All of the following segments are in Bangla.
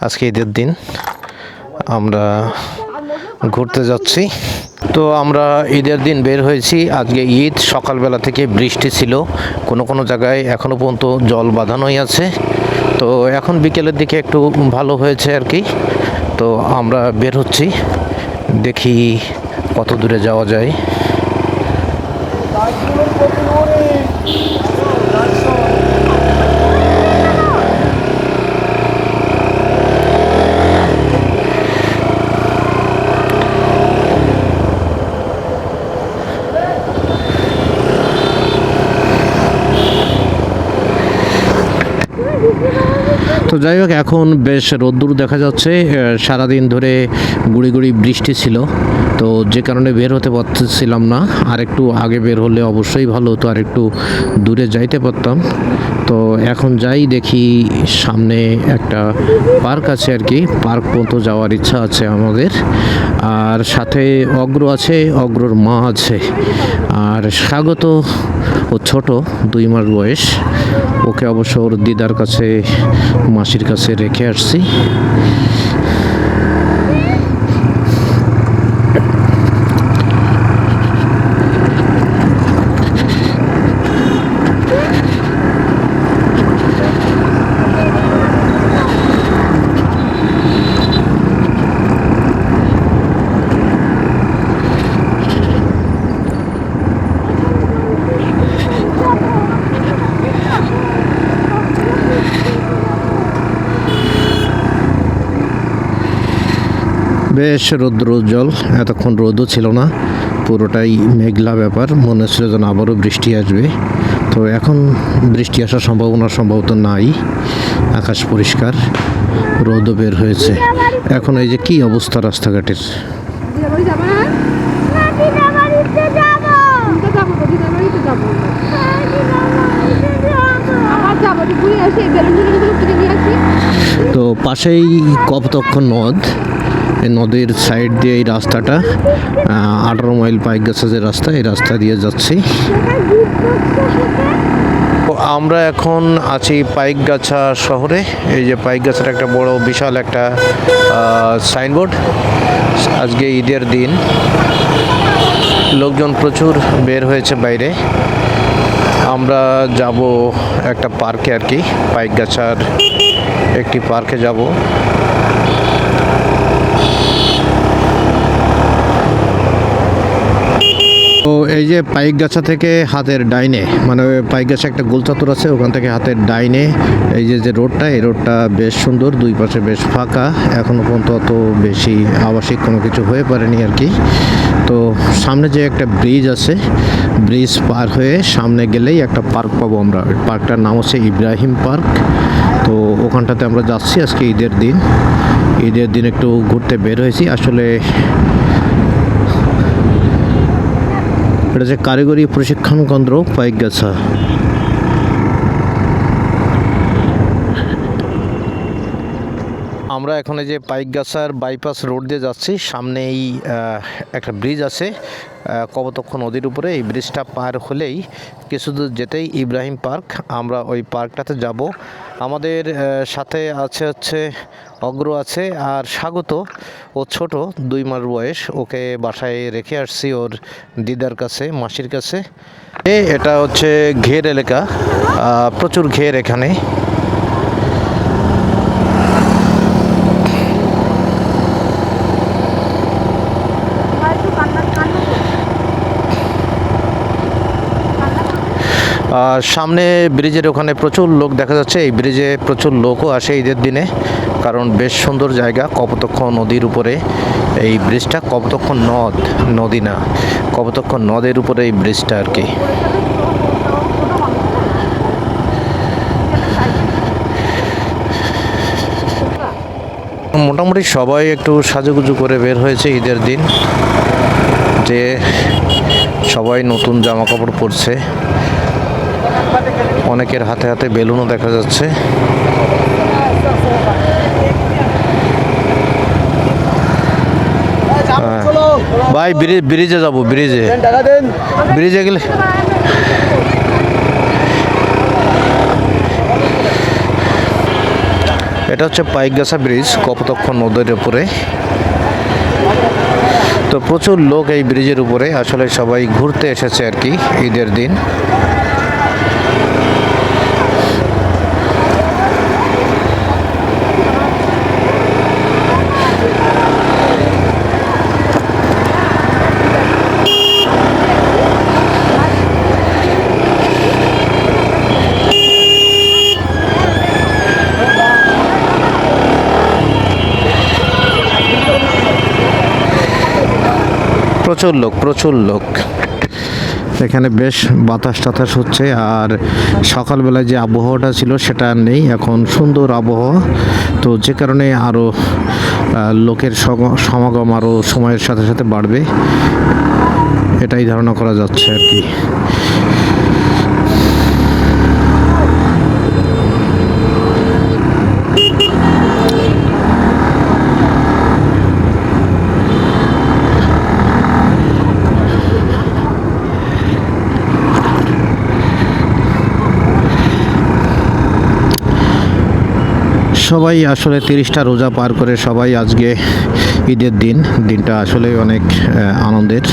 আজকে ঈদের দিন আমরা ঘুরতে যাচ্ছি। তো আমরা ঈদের দিন বের হয়েছি। আজকে ঈদ, সকালবেলা থেকে বৃষ্টি ছিল, কোনো কোনো জায়গায় এখনও পর্যন্ত জল বাঁধানোই আছে। তো এখন বিকেলের দিকে একটু ভালো হয়েছে আর কি। তো আমরা বের হচ্ছি, দেখি কত দূরে যাওয়া যায়। তো যাই হোক, এখন বেশ রোদ্দুর দেখা যাচ্ছে। সারাদিন ধরে গুড়ি গুড়ি বৃষ্টি ছিল, তো যে কারণে বের হতে পারছিলাম না। আর একটু আগে বের হলে অবশ্যই ভালো হতো, আর একটু দূরে যাইতে পারতাম। তো এখন যাই, দেখি সামনে একটা পার্ক আছে আর কি। পার্ক পর্যন্ত যাওয়ার ইচ্ছা আছে আমাদের। আর সাথে অগ্র আছে, অগ্রর মা আছে। আর স্বাগত ও ছোট, 2 মাস বয়স। ওকে অবশ্য ওর দিদার কাছে, মাসির কাছে রেখে আসছি। বেশ রৌদ্রোজ্জ্বল, এতক্ষণ রোদও ছিল না, পুরোটাই মেঘলা ব্যাপার। মনে হচ্ছিল যেন আবারও বৃষ্টি আসবে। তো এখন বৃষ্টি আসার সম্ভাবনা নাই। আকাশ পরিষ্কার, রোদও বের হয়েছে। এখন এই যে কি অবস্থা রাস্তাঘাটের। তো পাশেই কপোতাক্ষ নদ, এই নদীর সাইড দিয়ে এই রাস্তাটা 18 মাইল পাইকগাছা যে রাস্তা, এই রাস্তা দিয়ে যাচ্ছি। আমরা এখন আছি পাইকগাছা শহরে। এই যে পাইকগাছার একটা বড় বিশাল একটা সাইনবোর্ড। আজকে ঈদের দিন, লোকজন প্রচুর বের হয়েছে বাইরে। আমরা যাব একটা পার্কে আর কি, পাইকগাছার একটি পার্কে যাব। তো এই যে পাইকগাছা থেকে হাতের ডাইনে, মানে পাইকগাছা একটা গোল চত্বর আছে, ওখান থেকে হাতের ডাইনে এই যে রোডটা, এই রোডটা বেশ সুন্দর, দুই পাশে বেশ ফাঁকা। এখনও পর্যন্ত অত বেশি আবাসিক কোনো কিছু হয়ে পারেনি আর কি। তো সামনে যে একটা ব্রিজ আছে, ব্রিজ পার হয়ে সামনে গেলেই একটা পার্ক পাবো আমরা। পার্কটার নাম হচ্ছে ইব্রাহিম পার্ক। তো ওখানটাতে আমরা যাচ্ছি। আজকে ঈদের দিন, ঈদের দিন একটু ঘুরতে বের হয়েছি। আসলে এটা যে কারিগরি প্রশিক্ষণ কেন্দ্র পাইকগাছা। আমরা এখন এই যে পাইকগাছার বাইপাস রোড দিয়ে যাচ্ছি। সামনেই একটা ব্রিজ আছে কপোতাক্ষ নদীর উপরে। এই ব্রিজটা পার হলেই কিছু দূর যেতেই ইব্রাহিম পার্ক। আমরা ওই পার্কটাতে যাব। আমাদের সাথে হচ্ছে অগ্র আছে, আর স্বাগত ও ছোট, 2 মাস বয়স। ওকে বাসায় রেখে আসছি ওর দিদার কাছে, মাসির কাছে। এটা হচ্ছে ঘের এলাকা, প্রচুর ঘের এখানে। সামনে ব্রিজের ওখানে প্রচুর লোক দেখা যাচ্ছে। এই ব্রিজে প্রচুর লোকও আসে ঈদের দিনে, কারণ বেশ সুন্দর জায়গা। কপোতাক্ষ নদীর উপরে এই ব্রিজটা। কপোতাক্ষ নদ, নদী না, কপোতাক্ষ নদের উপরে এই ব্রিজটা আর কি। মোটামুটি সবাই একটু সাজুগুজু করে বের হয়েছে ঈদের দিন, যে সবাই নতুন জামা কাপড় পরছে। অনেকের হাতে হাতে বেলুনও দেখা যাচ্ছে। ভাই ব্রিজে যাব, ব্রিজে গেলে এটা এটা হচ্ছে পাইকগাছা ব্রিজ, কপোতাক্ষ নদীর উপরে। তো প্রচুর লোক এই ব্রিজের উপরে, আসলে সবাই ঘুরতে এসেছে আর কি ঈদের দিন। প্রচুর লোক এখানে, বেশ বাতাস টাতাস হচ্ছে। আর সকালবেলায় যে আবহাওয়াটা ছিল সেটা আর নেই, এখন সুন্দর আবহাওয়া। তো যে কারণে আরও লোকের সমাগম আরও সময়ের সাথে সাথে বাড়বে, এটাই ধারণা করা যাচ্ছে আর কি। সবাই আসলে 30টা রোজা পার করে সবাই আজকে ঈদের দিনটা আসলে অনেক আনন্দের।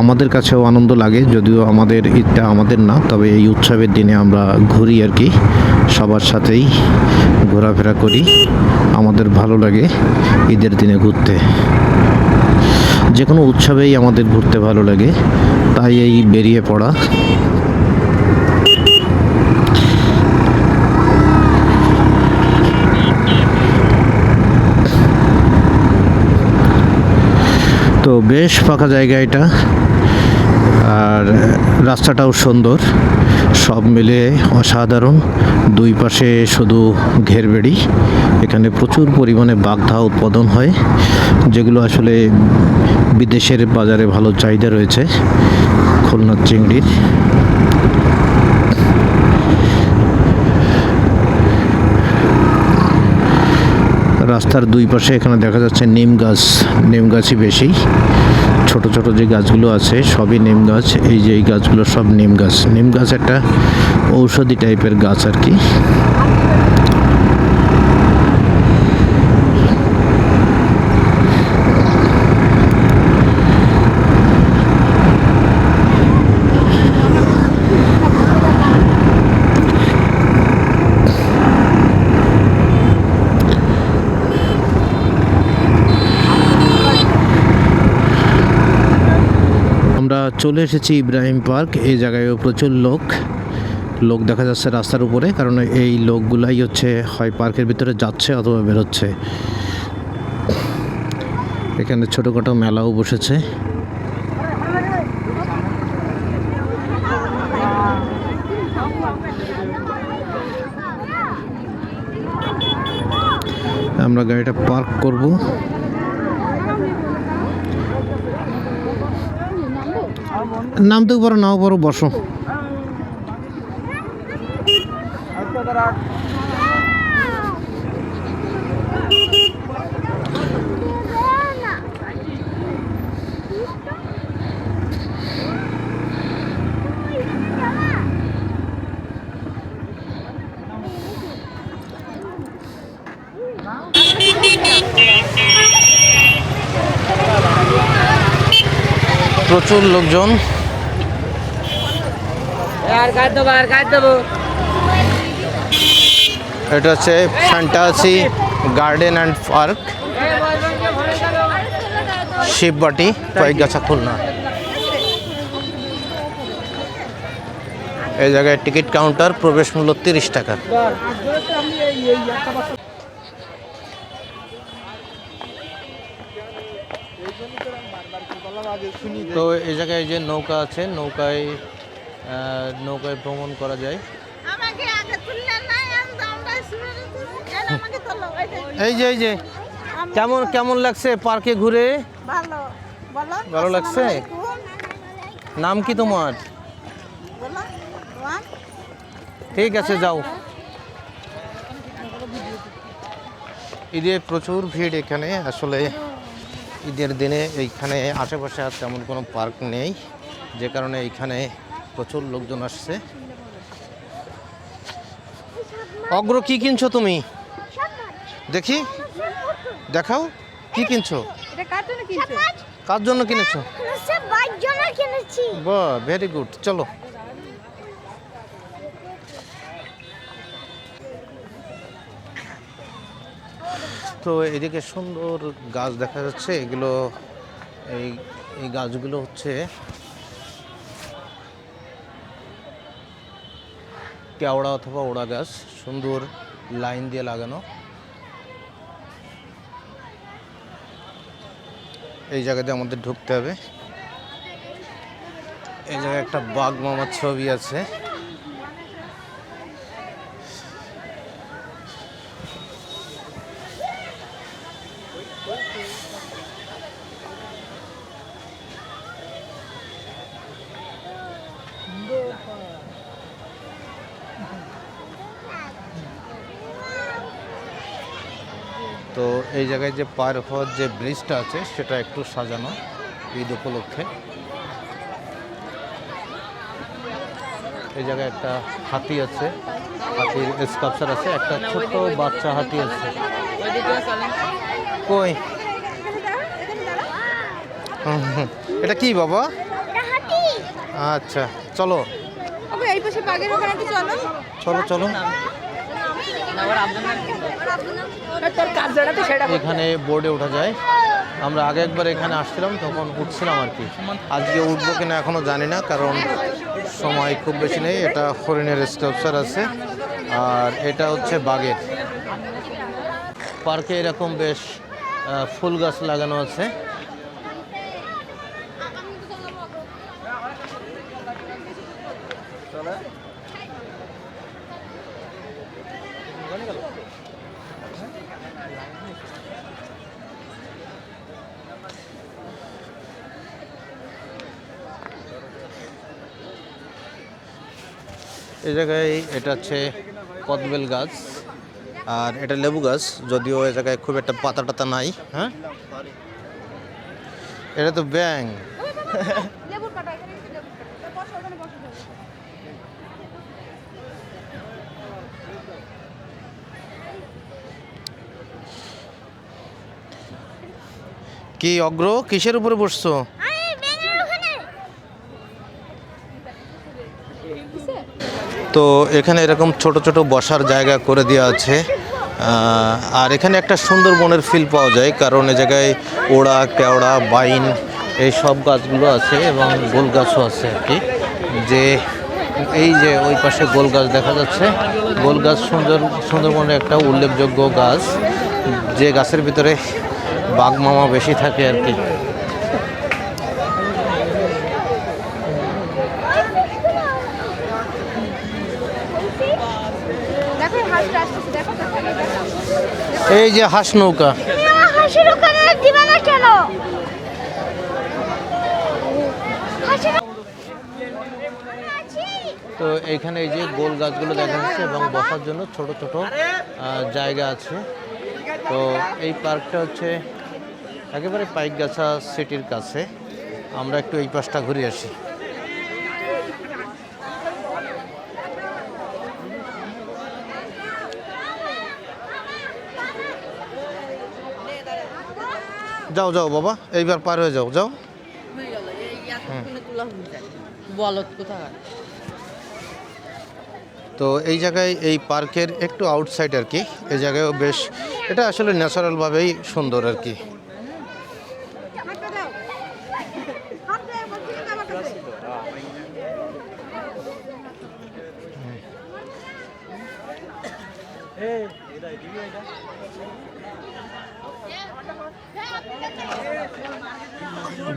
আমাদের কাছেও আনন্দ লাগে, যদিও আমাদের ঈদটা আমাদের না, তবে এই উৎসবের দিনে আমরা ঘুরি আর কি, সবার সাথেই ঘোরাফেরা করি। আমাদের ভালো লাগে ঈদের দিনে ঘুরতে, যে কোনো উৎসবেই আমাদের ঘুরতে ভালো লাগে, তাই এই বেরিয়ে পড়া। তো বেশ ফাঁকা জায়গা এটা, আর রাস্তাটাও সুন্দর, সব মিলে অসাধারণ। দুই পাশে শুধু ঘেরবেড়ি। এখানে প্রচুর পরিমাণে বাগদা উৎপাদন হয়, যেগুলো আসলে বিদেশের বাজারে ভালো চাহিদা রয়েছে, খুলনার চিংড়ির। রাস্তার দুই পাশে এখানে দেখা যাচ্ছে নিম গাছই বেশি। ছোট ছোট যে গাছগুলো আছে সবই নিম গাছ। এই যে এই গাছগুলো সব নিম গাছ একটা ঔষধি টাইপের গাছ আর কি। চলে এসেছি ইব্রাহিম পার্ক। এই জায়গায়ও প্রচুর লোক দেখা যাচ্ছে রাস্তার উপরে, কারণ এই লোকগুলাই হচ্ছে হয় পার্কের ভিতরে যাচ্ছে অথবা বেরোচ্ছে। এখানে ছোটোখাটো মেলাও বসেছে। আমরা গাড়িটা পার্ক করব। নামতেও পারো, নাও পারো, বসো। প্রচুর লোকজন। এটা হচ্ছে fantasy garden and park, Shibbati, Paikgachha, Khulna. এই জায়গায় টিকিট কাউন্টার, প্রবেশ মূল্য 30 টাকা। তো এই জায়গায় যে নৌকা আছে, নৌকায় ভ্রমণ করা যায়। এই যে কেমন লাগছে পার্কে ঘুরে? ভালো লাগছে। নাম কি তোমার? ঠিক আছে, যাও। ঈদে প্রচুর ভিড় এখানে। আসলে ঈদের দিনে এইখানে আশেপাশে আর তেমন কোনো পার্ক নেই, যে কারণে এইখানে প্রচুর লোকজন আসছে। অগ্র, কি কিনছো তুমি? দেখি, দেখাও কি কিনছো। কার জন্য কিনেছো? বাহ, ভেরি গুড। চলো। তো এদিকে সুন্দর গাছ দেখা যাচ্ছে। এগুলো এই এই গাছগুলো হচ্ছে কেওড়া অথবা ওড়া গাছ, সুন্দর লাইন দিয়ে লাগানো। এই জায়গাতে আমাদের ঢুকতে হবে। এই জায়গায় একটা বাঘ মামার ছবি আছে। তো এই জায়গায় যে পার হওয়ার যে ব্রিজটা আছে সেটা একটু সাজানো ঈদ উপলক্ষে। এই জায়গায় একটা হাতি আছে, হাতির স্কাল্পচার আছে, একটা ছোট বাচ্চা হাতি আছে। কই? এটা কি বাবা? আচ্ছা, চলো চলো চলো। এখানে বোর্ডে ওঠা যায়। আমরা আগে একবার এখানে আসছিলাম, তখন উঠছিলাম আর কি। আজকে উঠবো কিনা এখনো জানি না, কারণ সময় খুব বেশি নেই। এটা হরিণের স্কাল্পচার আছে, আর এটা হচ্ছে বাঘের। পার্কে এরকম বেশ ফুল গাছ লাগানো আছে। এই জায়গায় এটা হচ্ছে কদবেল গাছ, আর এটা লেবু গাছ। যদিও এই জায়গায় খুব একটা পাতা টাতা নাই। হ্যাঁ, এটা তো ব্যাং। কি অগ্র, কিসের উপরে বসছো? তো এখানে এরকম ছোট ছোট বসার জায়গা করে দেওয়া আছে। আর এখানে একটা সুন্দর বনের ফিল পাওয়া যায়, কারণ এ জায়গায় ওড়া, কেওড়া, বাইন এই সব গাছগুলো আছে, এবং গোল গাছও আছে আর কি। যে এই যে ওই পাশে গোল গাছ দেখা যাচ্ছে, গোল গাছ সুন্দরবনের একটা উল্লেখযোগ্য গাছ, যে গাছের ভিতরে বাঘ মামা বেশি থাকে আর কি। এই যে হাঁস নৌকা। তো এইখানে এই যে গোল গাছগুলো দেখা যাচ্ছে, এবং বসার জন্য ছোট ছোট জায়গা আছে। তো এই পার্কটা হচ্ছে একেবারে পাইকগাছা সিটির কাছে। আমরা একটু এই পাশটা ঘুরে আসি। যাও যাও বাবা, এইবার পার হয়ে যাও, যাও। তো এই জায়গায় এই পার্কের একটু আউটসাইড আর কি, এই জায়গায়ও বেশ, এটা আসলে ন্যাচারালভাবেই সুন্দর আর কি।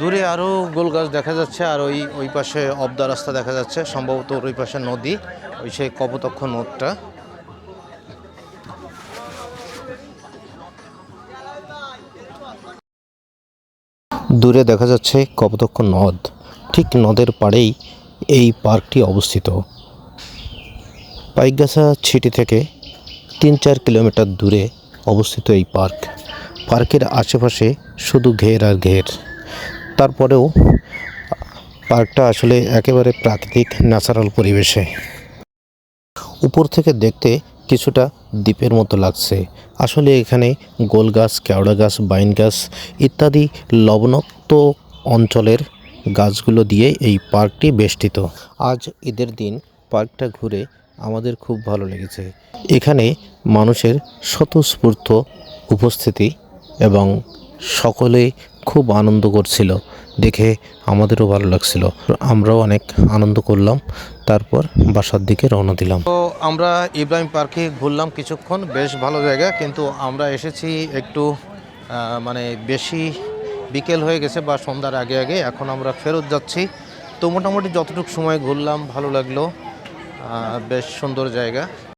দূরে আরও গোল গাছ দেখা যাচ্ছে, আর ওই পাশে অবদা রাস্তা দেখা যাচ্ছে, সম্ভবত ওই পাশে নদী, ওই সেই কপোতাক্ষ নদটা। দূরে দেখা যাচ্ছে কপোতাক্ষ নদ, ঠিক নদের পাড়েই এই পার্কটি অবস্থিত। পাইকগাছা সিটি থেকে 3-4 কিলোমিটার দূরে অবস্থিত এই পার্ক। পার্কের আশেপাশে শুধু ঘের আর ঘের। তারপরেও পার্কটা আসলে একেবারে প্রাকৃতিক ন্যাচারাল পরিবেশে। উপর থেকে দেখতে কিছুটা দ্বীপের মতো লাগছে। আসলে এখানে গোল গাছ, কেওড়া গাছ, বাইন গাছ ইত্যাদি লবণাক্ত অঞ্চলের গাছগুলো দিয়ে এই পার্কটি বেষ্টিত। আজ ঈদের দিন পার্কটা ঘুরে আমাদের খুব ভালো লেগেছে। এখানে মানুষের স্বতঃস্ফূর্ত উপস্থিতি এবং সকলে খুব আনন্দ করছিল, দেখে আমাদেরও ভালো লাগছিল। আমরাও অনেক আনন্দ করলাম, তারপর বাসার দিকে রওনা দিলাম। তো আমরা ইব্রাহিম পার্কে ঘুরলাম কিছুক্ষণ, বেশ ভালো জায়গা, কিন্তু আমরা এসেছি একটু মানে বেশি বিকেল হয়ে গেছে বা সন্ধ্যার আগে আগে। এখন আমরা ফেরত যাচ্ছি। তো মোটামুটি যতটুকু সময় ঘুরলাম ভালো লাগলো, বেশ সুন্দর জায়গা।